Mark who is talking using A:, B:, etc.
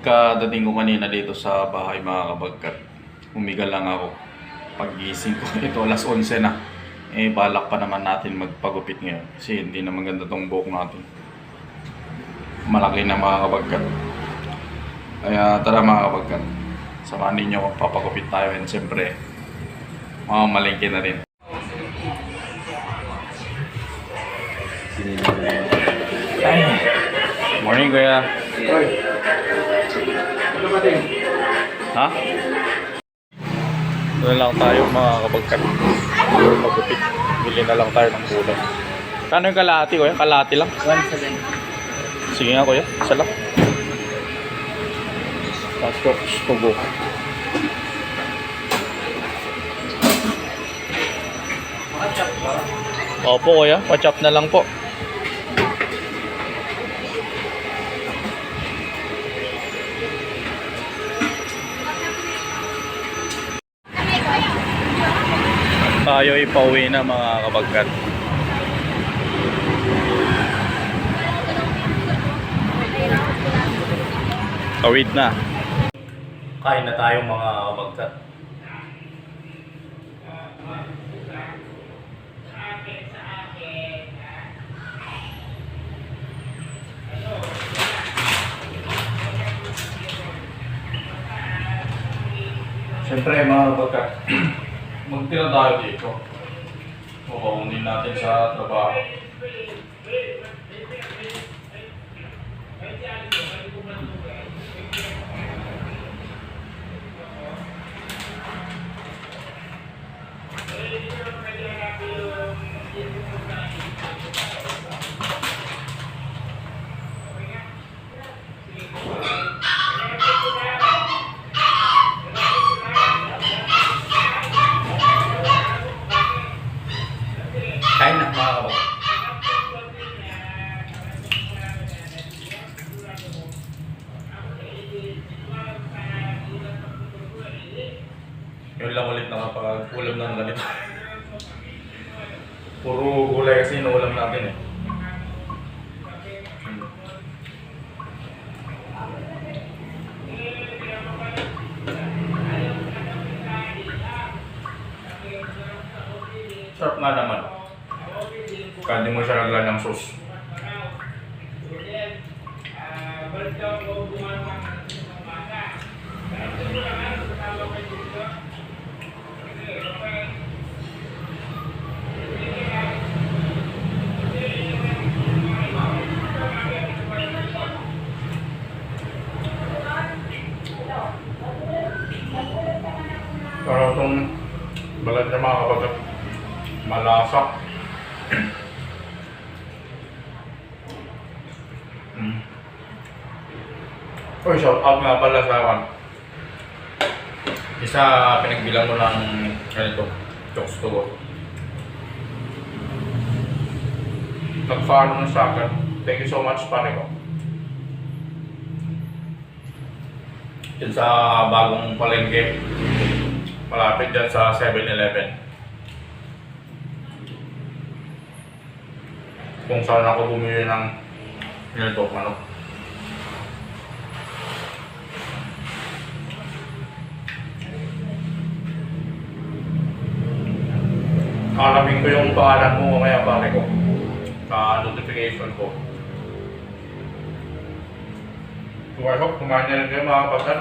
A: Pagkadating ko kanina dito sa bahay mga kabagkat, humiga lang ako. Paggising ko, ito alas 11 na. Balak pa naman natin magpagupit ngayon. Kasi hindi na maganda tong buhok natin. Malaki na mga kabagkat. Kaya tara mga kabagkat, samahan ninyo kung papagupit tayo. And siyempre, mamamalingki na rin. Ay, morning kuya. Ha? Doon lang tayo mga kabagkat. Magupit. Bili na lang tayo ng kulay. Kano yung kalahati kuya? Kalahati lang?
B: 170.
A: Sige nga kuya, isa lang. Tapos tubo. Opo kuya, pa-chop na lang po. Tayo ipauwi na mga kabagkat. Tawid na. Kain na tayo mga kabagkat. Siyempre mga kabagkat, magtira tayo dito. Mabaunin natin sa trabaho. Kain na mga kabagkat. Yun lang ulit nakapag-ulam ng ganito. Puro gulay kasi inuulam natin eh. Sarap nga naman. Kaya di mo siya naglan ng sauce. Pero itong balat niya mga kapatid, malasa. Uy, shout out nga pala sa akin. Isa pinagbilang mo ng ganito, chokes to go. Nag-follow na sa akin. Thank you so much pare ko. Yun sa bagong palengke. Malapit dyan sa 7-Eleven. Kung saan ako bumili ng ganito, ano. Alamin ko yung pangalan mo mamaya pare ko sa notification ko. So I hope kumain na rin kayo mga kapatid.